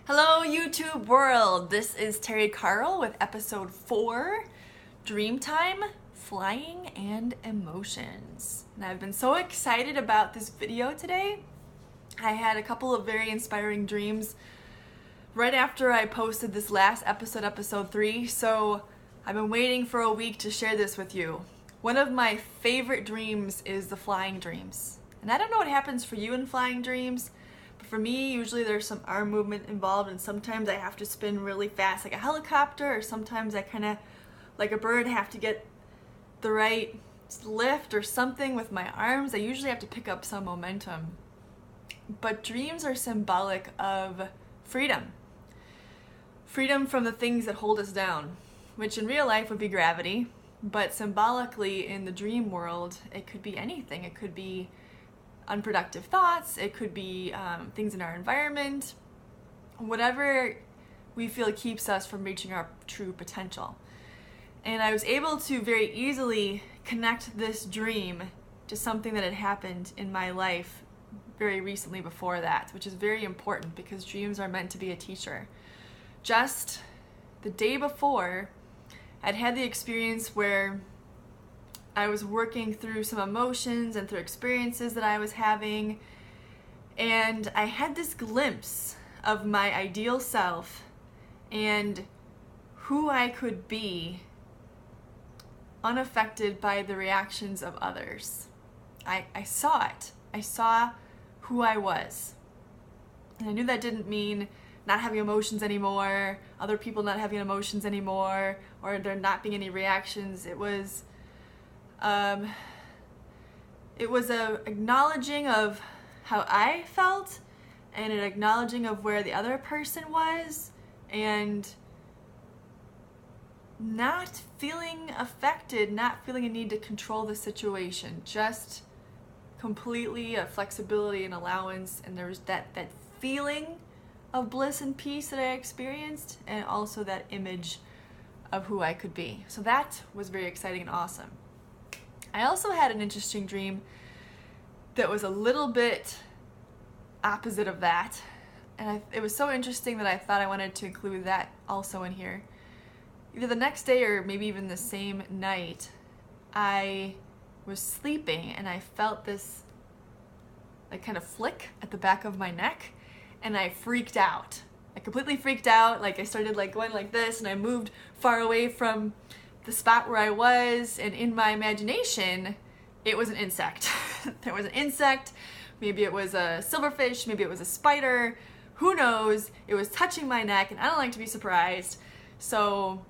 Hello YouTube world, this is Terry Carl with episode 4, Dreamtime, Flying and Emotions. And I've been so excited about this video today. I had a couple of very inspiring dreams right after I posted this last episode, episode 3, so I've been waiting for a week to share this with you. One of my favorite dreams is the flying dreams. And I don't know what happens for you in flying dreams, but for me, usually there's some arm movement involved, and sometimes I have to spin really fast like a helicopter, or sometimes I kind of, like a bird, have to get the right lift or something with my arms. I usually have to pick up some momentum. But dreams are symbolic of freedom. Freedom from the things that hold us down, which in real life would be gravity, but symbolically in the dream world, it could be anything. It could be unproductive thoughts, it could be things in our environment, whatever we feel keeps us from reaching our true potential. And I was able to very easily connect this dream to something that had happened in my life very recently before that, which is very important because dreams are meant to be a teacher. Just the day before, I'd had the experience where I was working through some emotions and through experiences that I was having, and I had this glimpse of my ideal self and who I could be unaffected by the reactions of others. I saw it. I saw who I was. And I knew that didn't mean not having emotions anymore, other people not having emotions anymore, or there not being any reactions. It was a acknowledging of how I felt and an acknowledging of where the other person was, and not feeling affected, not feeling a need to control the situation, just completely a flexibility and allowance. And there was that feeling of bliss and peace that I experienced, and also that image of who I could be. So that was very exciting and awesome. I also had an interesting dream that was a little bit opposite of that, and it was so interesting that I thought I wanted to include that also in here. Either the next day or maybe even the same night, I was sleeping and I felt this like kind of flick at the back of my neck, and I freaked out. I completely freaked out. Like I started like going like this, and I moved far away from the spot where I was, and in my imagination it was an insect. There was an insect, maybe it was a silverfish, maybe it was a spider, who knows. It was touching my neck, and I don't like to be surprised, so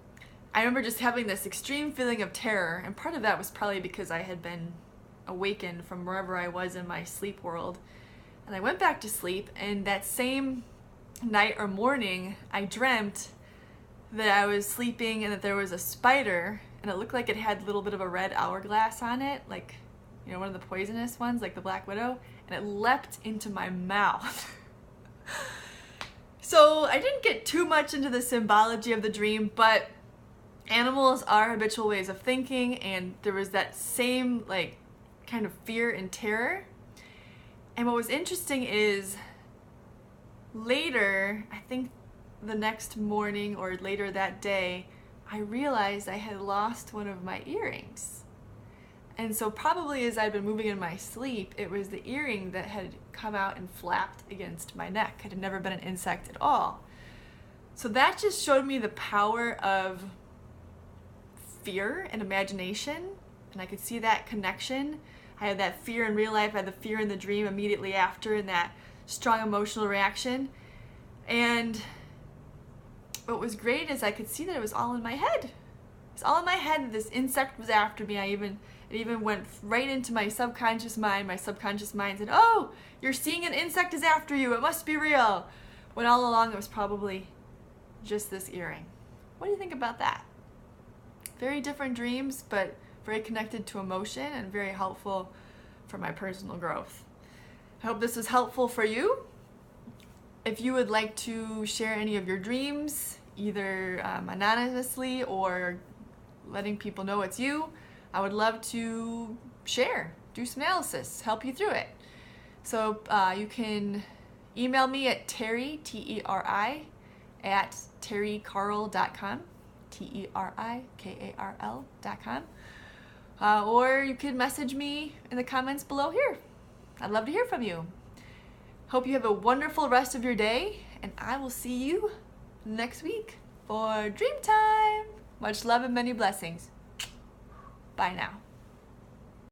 I remember just having this extreme feeling of terror, and part of that was probably because I had been awakened from wherever I was in my sleep world. And I went back to sleep, and that same night or morning I dreamt that I was sleeping and that there was a spider, and it looked like it had a little bit of a red hourglass on it, like, you know, one of the poisonous ones, like the Black Widow, and it leapt into my mouth. So I didn't get too much into the symbology of the dream, but animals are habitual ways of thinking, and there was that same like kind of fear and terror. And what was interesting is later, I think the next morning or later that day, I realized I had lost one of my earrings. And so probably as I'd been moving in my sleep, it was the earring that had come out and flapped against my neck. It had never been an insect at all. So that just showed me the power of fear and imagination, and I could see that connection. I had that fear in real life, I had the fear in the dream immediately after, and that strong emotional reaction. And what was great is I could see that it was all in my head. It was all in my head that this insect was after me. It even went right into my subconscious mind. My subconscious mind said, "Oh, you're seeing an insect is after you. It must be real." When all along it was probably just this earring. What do you think about that? Very different dreams, but very connected to emotion and very helpful for my personal growth. I hope this was helpful for you. If you would like to share any of your dreams, either anonymously or letting people know it's you, I would love to share, do some analysis, help you through it. So you can email me at Terry, T-E-R-I, at terrykarl.com, Terrykarl.com. Or you can message me in the comments below here. I'd love to hear from you. Hope you have a wonderful rest of your day, and I will see you next week for Dreamtime. Much love and many blessings. Bye now.